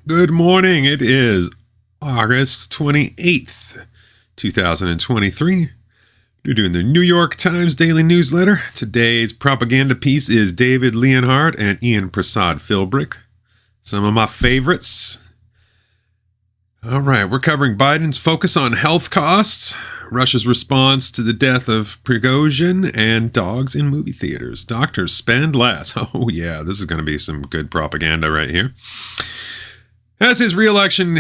Good morning. It is August 28th, 2023. You're doing the New York Times Daily Newsletter. Today's propaganda piece is David Leonhardt and Ian Prasad Philbrick. Some of my favorites. All right, we're covering Biden's focus on health costs, Russia's response to the death of Prigozhin, and dogs in movie theaters. Doctors spend less. Oh yeah, this is going to be some good propaganda right here. As his re-election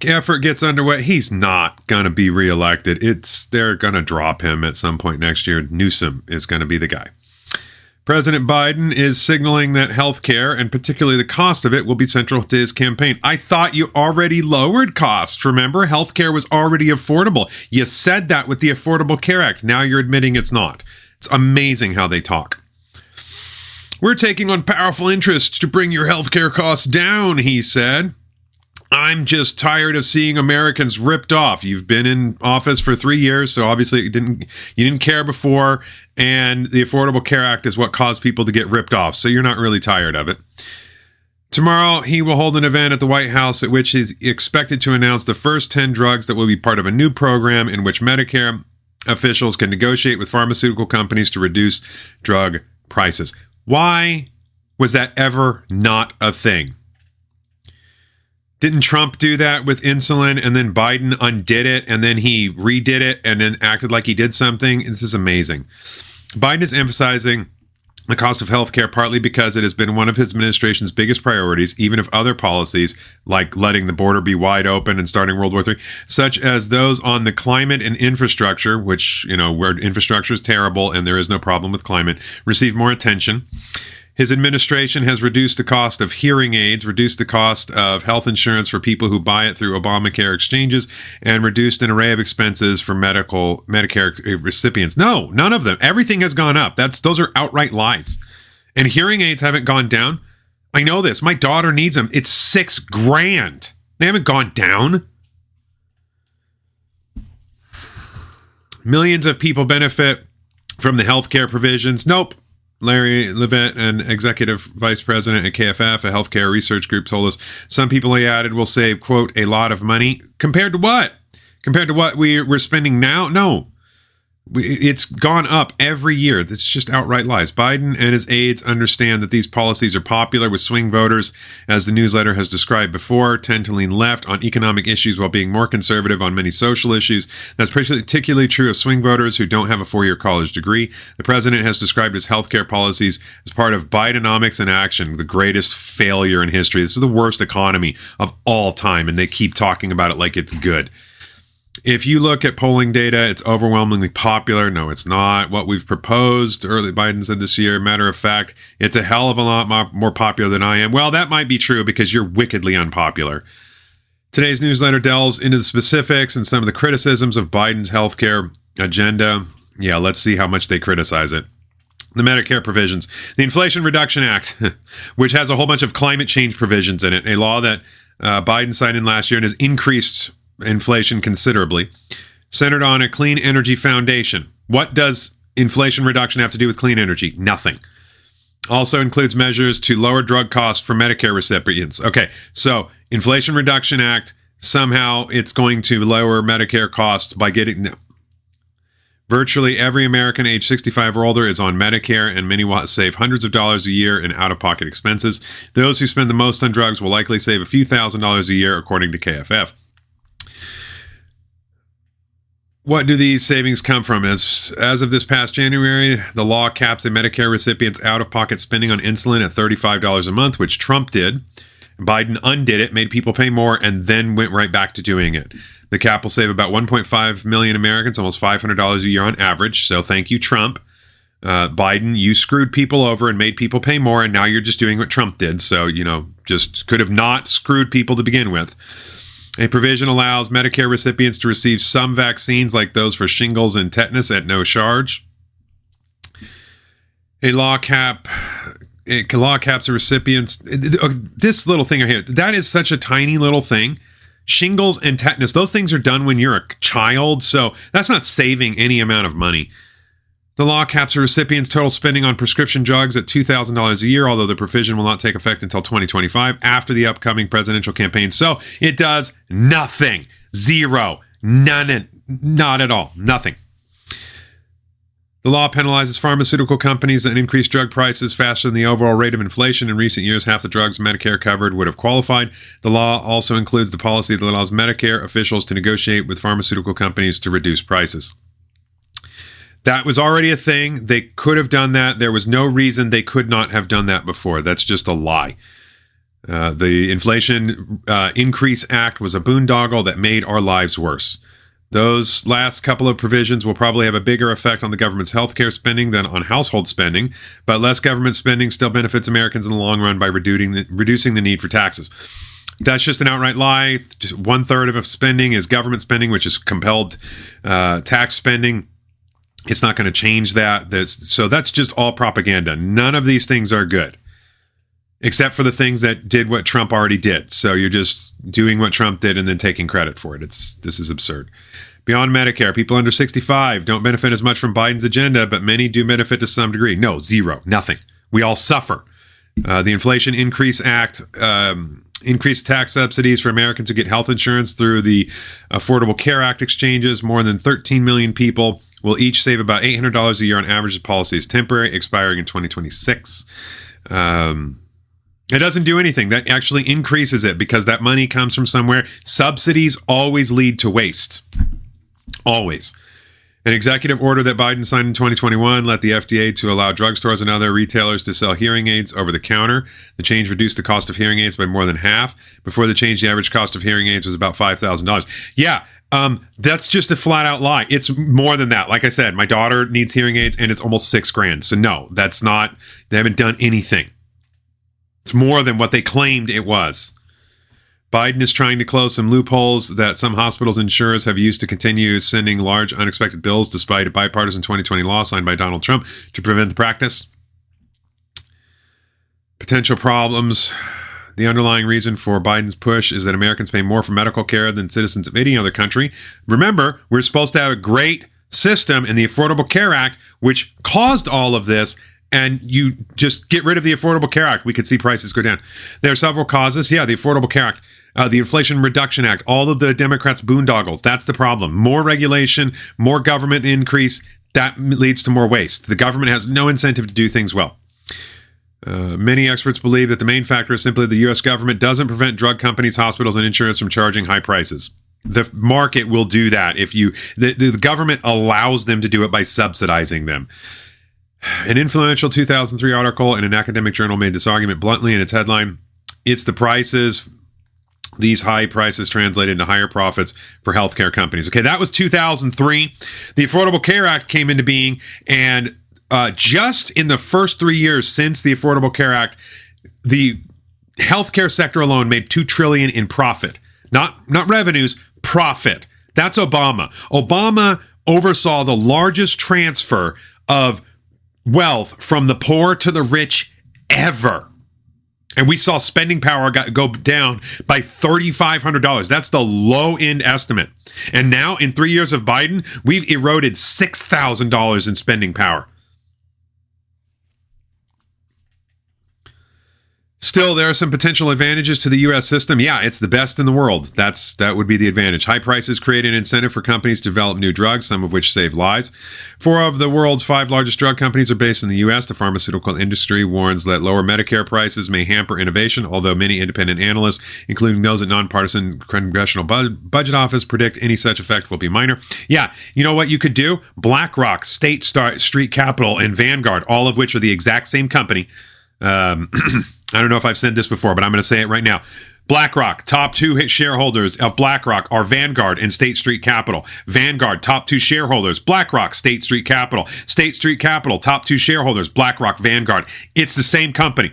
effort gets underway, he's not going to be re-elected. They're going to drop him at some point next year. Newsom is going to be the guy. President Biden is signaling that health care, and particularly the cost of it, will be central to his campaign. I thought you already lowered costs. Remember, health care was already affordable. You said that with the Affordable Care Act. Now you're admitting it's not. It's amazing how they talk. We're taking on powerful interests to bring your health care costs down, he said. I'm just tired of seeing Americans ripped off. You've been in office for 3 years, so obviously you didn't care before, and the Affordable Care Act is what caused people to get ripped off, so you're not really tired of it. Tomorrow, he will hold an event at the White House at which he's expected to announce the first 10 drugs that will be part of a new program in which Medicare officials can negotiate with pharmaceutical companies to reduce drug prices. Why was that ever not a thing? Didn't Trump do that with insulin, and then Biden undid it, and then he redid it, and then acted like he did something? This is amazing. Biden is emphasizing the cost of healthcare partly because it has been one of his administration's biggest priorities, even if other policies, like letting the border be wide open and starting World War III, such as those on the climate and infrastructure, which, where infrastructure is terrible and there is no problem with climate, receive more attention. His administration has reduced the cost of hearing aids, reduced the cost of health insurance for people who buy it through Obamacare exchanges, and reduced an array of expenses for Medicare recipients. No, none of them. Everything has gone up. Those are outright lies. And hearing aids haven't gone down. I know this. My daughter needs them. It's $6,000. They haven't gone down. Millions of people benefit from the healthcare provisions. Nope. Larry Levitt, an executive vice president at KFF, a healthcare research group, told us some people, he added, will save, quote, a lot of money. Compared to what? Compared to what we're spending now? No. It's gone up every year. This is just outright lies. Biden and his aides understand that these policies are popular with swing voters, as the newsletter has described before, tend to lean left on economic issues while being more conservative on many social issues. That's particularly true of swing voters who don't have a four-year college degree. The president has described his healthcare policies as part of Bidenomics in action, the greatest failure in history. This is the worst economy of all time, and they keep talking about it like it's good. If you look at polling data, it's overwhelmingly popular. No, it's not. What we've proposed, early Biden said this year, matter of fact, it's a hell of a lot more popular than I am. Well, that might be true because you're wickedly unpopular. Today's newsletter delves into the specifics and some of the criticisms of Biden's healthcare agenda. Yeah, let's see how much they criticize it. The Medicare provisions. The Inflation Reduction Act, which has a whole bunch of climate change provisions in it, a law that Biden signed in last year and has increased inflation considerably, centered on a clean energy foundation. What does inflation reduction have to do with clean energy? Nothing. Also includes measures to lower drug costs for Medicare recipients. Okay, so Inflation Reduction Act, somehow it's going to lower Medicare costs by getting... No. Virtually every American age 65 or older is on Medicare, and many will save hundreds of dollars a year in out-of-pocket expenses. Those who spend the most on drugs will likely save a few $1,000s a year, according to KFF. What do these savings come from? As of this past January, the law caps a Medicare recipient's out-of-pocket spending on insulin at $35 a month, which Trump did. Biden undid it, made people pay more, and then went right back to doing it. The cap will save about 1.5 million Americans, almost $500 a year on average. So thank you, Trump. Biden, you screwed people over and made people pay more, and now you're just doing what Trump did. So, just could have not screwed people to begin with. A provision allows Medicare recipients to receive some vaccines, like those for shingles and tetanus, at no charge. A law caps the recipients. This little thing right here, that is such a tiny little thing. Shingles and tetanus, those things are done when you're a child, so that's not saving any amount of money. The law caps a recipient's total spending on prescription drugs at $2,000 a year, although the provision will not take effect until 2025 after the upcoming presidential campaign. So it does nothing. Zero. None. Not at all. Nothing. The law penalizes pharmaceutical companies that increase drug prices faster than the overall rate of inflation. In recent years, half the drugs Medicare covered would have qualified. The law also includes the policy that allows Medicare officials to negotiate with pharmaceutical companies to reduce prices. That was already a thing. They could have done that. There was no reason they could not have done that before. That's just a lie. The Inflation Increase Act was a boondoggle that made our lives worse. Those last couple of provisions will probably have a bigger effect on the government's healthcare spending than on household spending, but less government spending still benefits Americans in the long run by reducing the need for taxes. That's just an outright lie. Just 1/3 of spending is government spending, which is compelled tax spending. It's not going to change that. So that's just all propaganda. None of these things are good, except for the things that did what Trump already did. So you're just doing what Trump did and then taking credit for it. This is absurd. Beyond Medicare, people under 65 don't benefit as much from Biden's agenda, but many do benefit to some degree. No, zero, nothing. We all suffer. The Inflation Increase Act increased tax subsidies for Americans who get health insurance through the Affordable Care Act exchanges. More than 13 million people will each save about $800 a year on average. The policy is temporary, expiring in 2026. It doesn't do anything. That actually increases it because that money comes from somewhere. Subsidies always lead to waste. Always. An executive order that Biden signed in 2021 let the FDA to allow drugstores and other retailers to sell hearing aids over the counter. The change reduced the cost of hearing aids by more than half. Before the change, the average cost of hearing aids was about $5,000. Yeah, that's just a flat out lie. It's more than that. Like I said, my daughter needs hearing aids and it's almost $6,000. So no, that's not, they haven't done anything. It's more than what they claimed it was. Biden is trying to close some loopholes that some hospitals and insurers have used to continue sending large unexpected bills despite a bipartisan 2020 law signed by Donald Trump to prevent the practice. Potential problems. The underlying reason for Biden's push is that Americans pay more for medical care than citizens of any other country. Remember, we're supposed to have a great system in the Affordable Care Act, which caused all of this. And you just get rid of the Affordable Care Act, we could see prices go down. There are several causes. Yeah, the Affordable Care Act, the Inflation Reduction Act, all of the Democrats' boondoggles. That's the problem. More regulation, more government increase, that leads to more waste. The government has no incentive to do things well. Many experts believe that the main factor is simply the U.S. government doesn't prevent drug companies, hospitals, and insurance from charging high prices. The market will do that if the government allows them to do it by subsidizing them. An influential 2003 article in an academic journal made this argument bluntly in its headline. It's the prices, these high prices translate into higher profits for healthcare companies. Okay, that was 2003. The Affordable Care Act came into being, and just in the first 3 years since the Affordable Care Act, the healthcare sector alone made $2 trillion in profit. Not revenues, profit. That's Obama. Obama oversaw the largest transfer of wealth from the poor to the rich ever. And we saw spending power go down by $3,500. That's the low end estimate. And now in 3 years of Biden, we've eroded $6,000 in spending power. Still, there are some potential advantages to the U.S. system. Yeah, it's the best in the world. That would be the advantage. High prices create an incentive for companies to develop new drugs, some of which save lives. 4 of the world's 5 largest drug companies are based in the U.S. The pharmaceutical industry warns that lower Medicare prices may hamper innovation, although many independent analysts, including those at nonpartisan Congressional Budget Office, predict any such effect will be minor. Yeah, you know what you could do? BlackRock, State Street Capital, and Vanguard, all of which are the exact same company. I don't know if I've said this before, but I'm going to say it right now. BlackRock, top 2 shareholders of BlackRock are Vanguard and State Street Capital. Vanguard, top 2 shareholders, BlackRock, State Street Capital. State Street Capital, top 2 shareholders, BlackRock, Vanguard. It's the same company.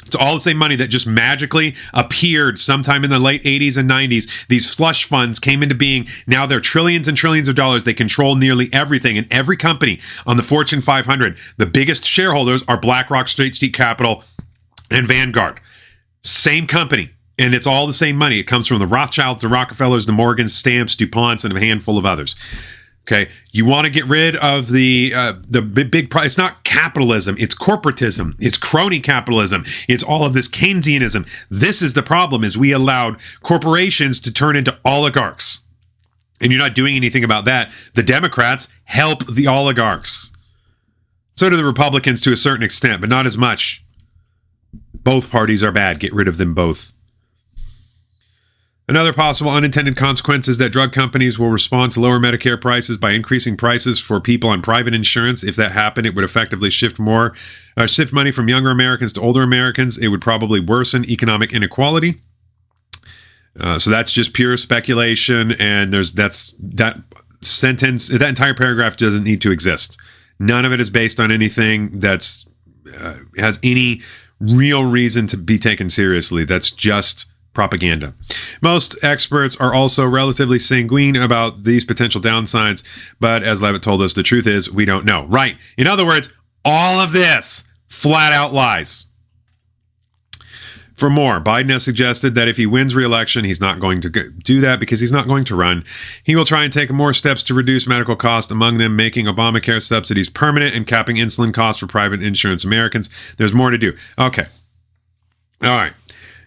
It's all the same money that just magically appeared sometime in the late 80s and 90s. These slush funds came into being. Now they're trillions and trillions of dollars. They control nearly everything. And every company on the Fortune 500, the biggest shareholders are BlackRock, State Street Capital, and Vanguard. Same company. And it's all the same money. It comes from the Rothschilds, the Rockefellers, the Morgans, Stamps, DuPonts, and a handful of others. Okay, you want to get rid of the big price. It's not capitalism; it's corporatism, it's crony capitalism, it's all of this Keynesianism. This is the problem: is we allowed corporations to turn into oligarchs, and you're not doing anything about that. The Democrats help the oligarchs. So do the Republicans to a certain extent, but not as much. Both parties are bad. Get rid of them both. Another possible unintended consequence is that drug companies will respond to lower Medicare prices by increasing prices for people on private insurance. If that happened, it would effectively shift money from younger Americans to older Americans. It would probably worsen economic inequality. So that's just pure speculation, and that entire paragraph doesn't need to exist. None of it is based on anything that's has any real reason to be taken seriously. That's just propaganda. Most experts are also relatively sanguine about these potential downsides, but as Levitt told us, the truth is we don't know. Right. In other words, all of this flat out lies. For more, Biden has suggested that if he wins re-election, he's not going to do that because he's not going to run. He will try and take more steps to reduce medical costs, among them making Obamacare subsidies permanent and capping insulin costs for private insurance Americans. There's more to do. Okay. All right.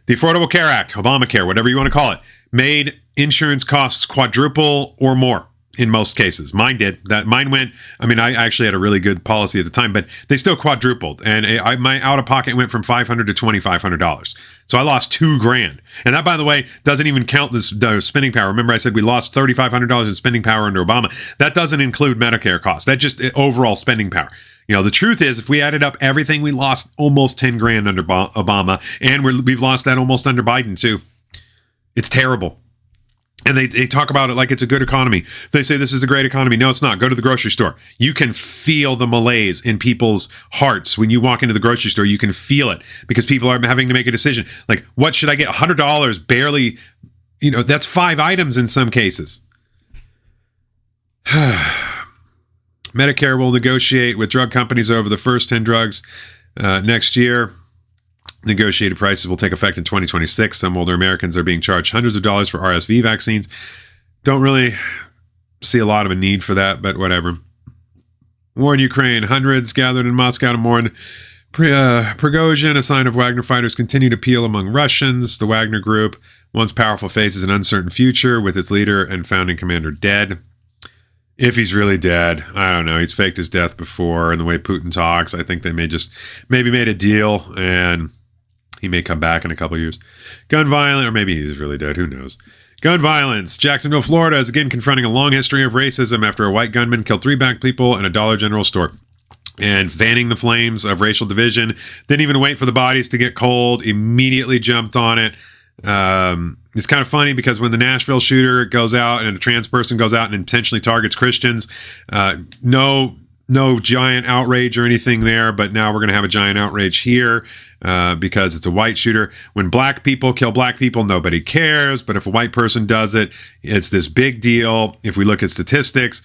The Affordable Care Act, Obamacare, whatever you want to call it, made insurance costs quadruple or more in most cases. Mine did. Mine went, I actually had a really good policy at the time, but they still quadrupled. And my out-of-pocket went from $500 to $2,500. So I lost $2,000. And that, by the way, doesn't even count the spending power. Remember I said we lost $3,500 in spending power under Obama. That doesn't include Medicare costs. That's just overall spending power. The truth is, if we added up everything, we lost almost $10,000 under Obama, and we've lost that almost under Biden too. It's terrible. And they talk about it like it's a good economy. They say this is a great economy. No, it's not. Go to the grocery store. You can feel the malaise in people's hearts when you walk into the grocery store. You can feel it because people are having to make a decision. Like, what should I get? $100 barely, that's 5 items in some cases. Medicare will negotiate with drug companies over the first 10 drugs next year. Negotiated prices will take effect in 2026. Some older Americans are being charged hundreds of dollars for RSV vaccines. Don't really see a lot of a need for that, but whatever. War in Ukraine. Hundreds gathered in Moscow to mourn Prigozhin. A sign of Wagner fighters continue to peel among Russians. The Wagner group, once powerful, faces an uncertain future with its leader and founding commander dead. If he's really dead, I don't know. He's faked his death before, and the way Putin talks, I think they maybe made a deal, and he may come back in a couple years. Gun violence, or maybe he's really dead. Who knows? Gun violence. Jacksonville, Florida is again confronting a long history of racism after a white gunman killed 3 black people in a Dollar General store. And fanning the flames of racial division. Didn't even wait for the bodies to get cold. Immediately jumped on it. It's kind of funny because when the Nashville shooter goes out and a trans person goes out and intentionally targets Christians, no giant outrage or anything there, but now we're going to have a giant outrage here because it's a white shooter. When black people kill black people, nobody cares, but if a white person does it, it's this big deal. If we look at statistics,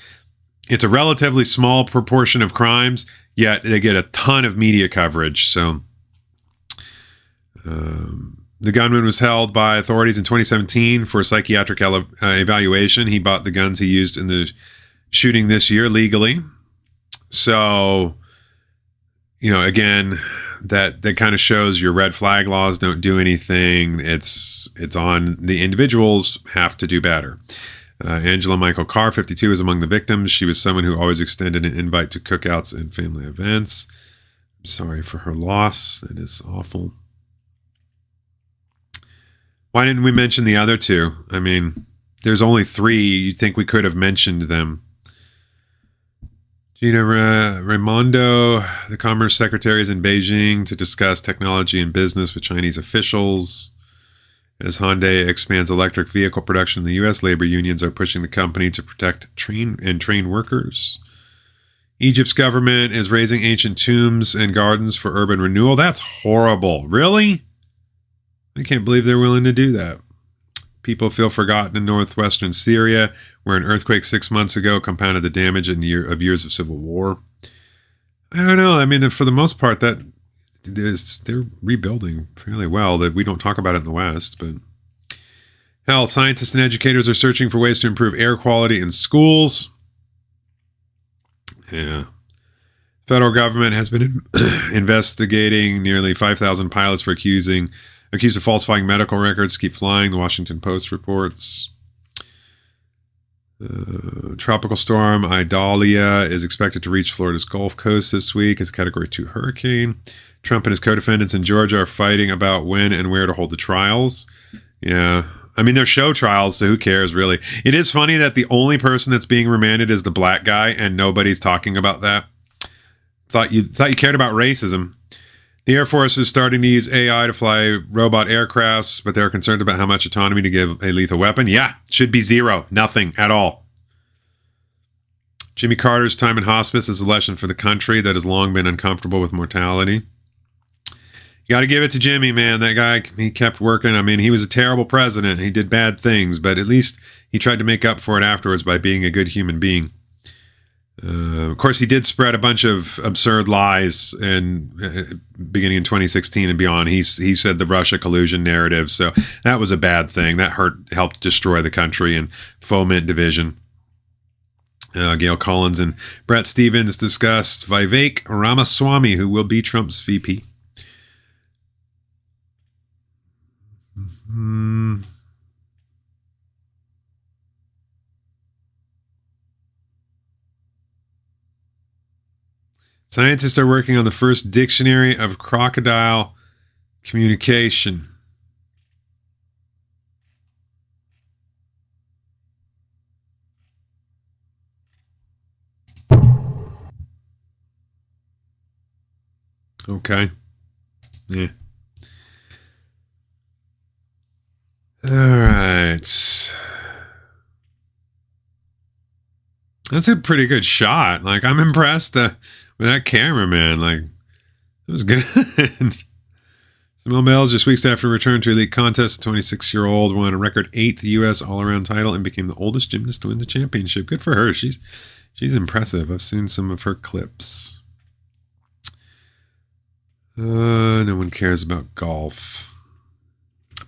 it's a relatively small proportion of crimes, yet they get a ton of media coverage. So the gunman was held by authorities in 2017 for a psychiatric evaluation. He bought the guns he used in the shooting this year legally. So, again, that kind of shows your red flag laws don't do anything. It's on the individuals have to do better. Angela Michael Carr, 52, is among the victims. She was someone who always extended an invite to cookouts and family events. I'm sorry for her loss. That is awful. Why didn't we mention the other 2? There's only 3. You'd think we could have mentioned them. Gina Raimondo, the Commerce Secretary, is in Beijing to discuss technology and business with Chinese officials. As Hyundai expands electric vehicle production in the U.S., labor unions are pushing the company to protect train workers. Egypt's government is raising ancient tombs and gardens for urban renewal. That's horrible. Really? I can't believe they're willing to do that. People feel forgotten in northwestern Syria, where an earthquake 6 months ago compounded the damage of years of civil war. I don't know. For the most part, they're rebuilding fairly well. That we don't talk about it in the West, but hell, scientists and educators are searching for ways to improve air quality in schools. Yeah. Federal government has been investigating nearly 5,000 pilots for accused of falsifying medical records. Keep flying, the Washington Post reports. Tropical storm Idalia is expected to reach Florida's Gulf Coast this week as a Category 2 hurricane. Trump and his co-defendants in Georgia are fighting about when and where to hold the trials. Yeah. I mean, they're show trials, so who cares, really? It is funny that the only person that's being remanded is the black guy, and nobody's talking about that. Thought you cared about racism. The Air Force is starting to use AI to fly robot aircrafts, but they're concerned about how much autonomy to give a lethal weapon. Yeah, should be zero. Nothing at all. Jimmy Carter's time in hospice is a lesson for the country that has long been uncomfortable with mortality. You got to give it to Jimmy, man. That guy, he kept working. I mean, he was a terrible president. He did bad things, but at least he tried to make up for it afterwards by being a good human being. Of course, he did spread a bunch of absurd lies beginning in 2016 and beyond. He said the Russia collusion narrative, so that was a bad thing. That helped destroy the country and foment division. Gail Collins and Brett Stevens discussed Vivek Ramaswamy, who will be Trump's VP. Scientists are working on the first dictionary of crocodile communication. Okay. Yeah. All right. That's a pretty good shot. Like, I'm impressed with that cameraman. Like, it was good. Simone Biles, just weeks after return to elite contest, the 26-year-old won a record 8th U.S. all-around title and became the oldest gymnast to win the championship. Good for her. She's impressive. I've seen some of her clips. No one cares about golf.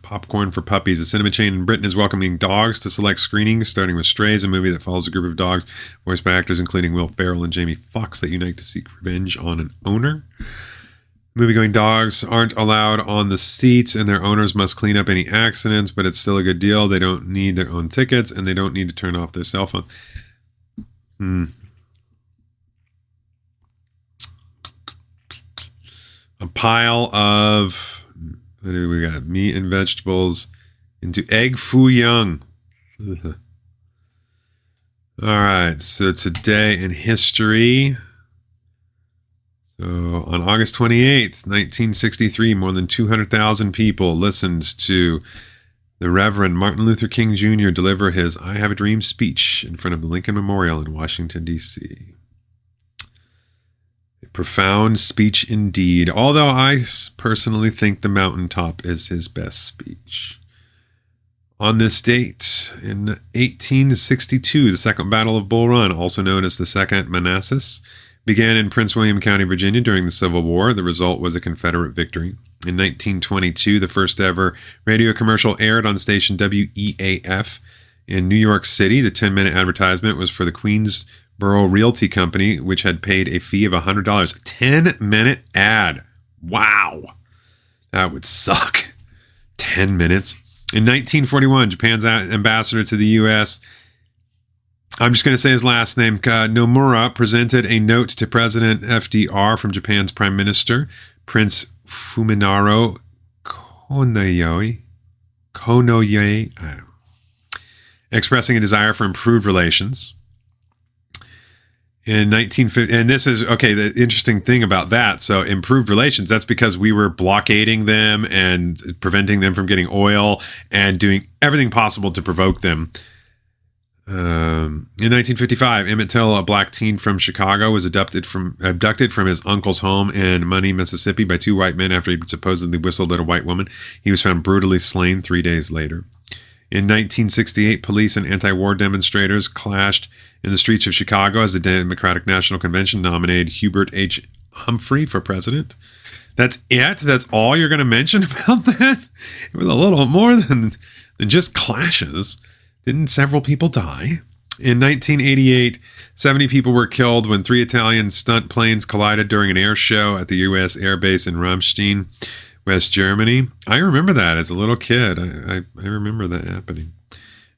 Popcorn for Puppies. A cinema chain in Britain is welcoming dogs to select screenings, starting with Strays, a movie that follows a group of dogs voiced by actors including Will Ferrell and Jamie Foxx that unite to seek revenge on an owner. Movie-going dogs aren't allowed on the seats, and their owners must clean up any accidents, but it's still a good deal. They don't need their own tickets, and they don't need to turn off their cell phone. A pile of... what do we got? Meat and vegetables into egg foo young. All right. So today in history. So on August 28th, 1963, more than 200,000 people listened to the Reverend Martin Luther King Jr. deliver his I Have a Dream speech in front of the Lincoln Memorial in Washington, D.C. Profound speech indeed, although I personally think The Mountaintop is his best speech. On this date, in 1862, the Second Battle of Bull Run, also known as the Second Manassas, began in Prince William County, Virginia during the Civil War. The result was a Confederate victory. In 1922, the first ever radio commercial aired on station WEAF in New York City. The 10-minute advertisement was for the Queensboro Realty Company, which had paid a fee of $100. 10-minute ad. Wow. That would suck. 10 minutes. In 1941, Japan's ambassador to the U.S., I'm just going to say his last name, Nomura, presented a note to President FDR from Japan's Prime Minister, Prince Fuminaro Konoye, expressing a desire for improved relations. In 1950, and this is, okay, the interesting thing about that, so improved relations, that's because we were blockading them and preventing them from getting oil and doing everything possible to provoke them. In 1955, Emmett Till, a black teen from Chicago, was abducted from his uncle's home in Money, Mississippi by two white men after he supposedly whistled at a white woman. He was found brutally slain 3 days later. In 1968, police and anti-war demonstrators clashed in the streets of Chicago as the Democratic National Convention nominated Hubert H. Humphrey for president. That's it? That's all you're going to mention about that? It was a little more than just clashes. Didn't several people die? In 1988, 70 people were killed when 3 Italian stunt planes collided during an air show at the U.S. Air Base in Ramstein, West Germany. I remember that as a little kid. I remember that happening.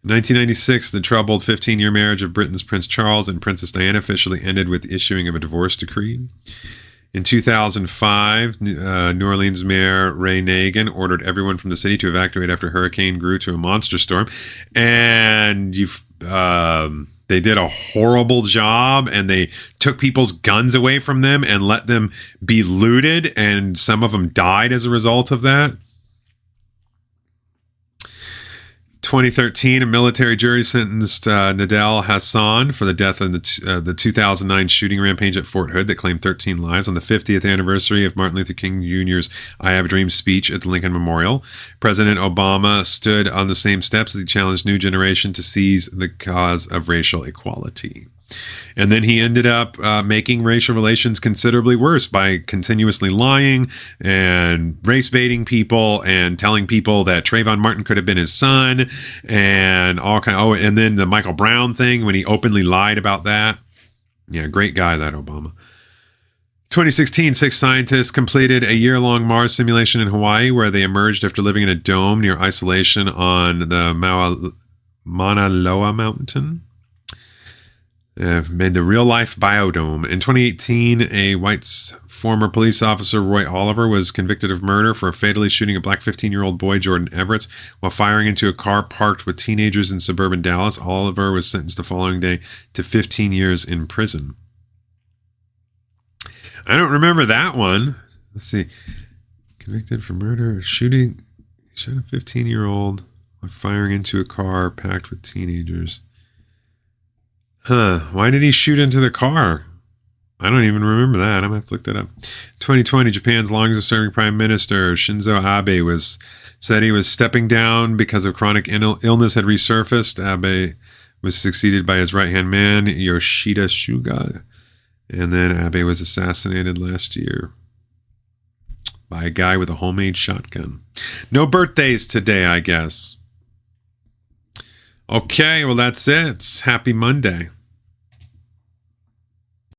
In 1996, the troubled 15-year marriage of Britain's Prince Charles and Princess Diana officially ended with the issuing of a divorce decree. In 2005, New Orleans Mayor Ray Nagin ordered everyone from the city to evacuate after Hurricane grew to a monster storm. And they did a horrible job, and they took people's guns away from them and let them be looted, and some of them died as a result of that. 2013, a military jury sentenced Nadel Hassan for the death of the 2009 shooting rampage at Fort Hood that claimed 13 lives on the 50th anniversary of Martin Luther King Jr.'s I Have a Dream speech at the Lincoln Memorial. President Obama stood on the same steps as he challenged new generation to seize the cause of racial equality. And then he ended up making racial relations considerably worse by continuously lying and race baiting people and telling people that Trayvon Martin could have been his son and all kind of, and then the Michael Brown thing when he openly lied about that. Yeah, great guy, that Obama. 2016, 6 scientists completed a year-long Mars simulation in Hawaii where they emerged after living in a dome near isolation on the Mauna Loa mountain. Made the real-life biodome. In 2018, a white's former police officer, Roy Oliver, was convicted of murder for fatally shooting a black 15-year-old boy, Jordan Everett, while firing into a car parked with teenagers in suburban Dallas. Oliver was sentenced the following day to 15 years in prison. I don't remember that one. Let's see. Convicted for murder, shot a 15-year-old while firing into a car packed with teenagers. Why did he shoot into the car? I don't even remember that. I'm going to have to look that up. 2020, Japan's longest-serving prime minister, Shinzo Abe, said he was stepping down because of chronic illness had resurfaced. Abe was succeeded by his right-hand man, Yoshida Suga. And then Abe was assassinated last year by a guy with a homemade shotgun. No birthdays today, I guess. Okay, well, that's it. Happy Monday.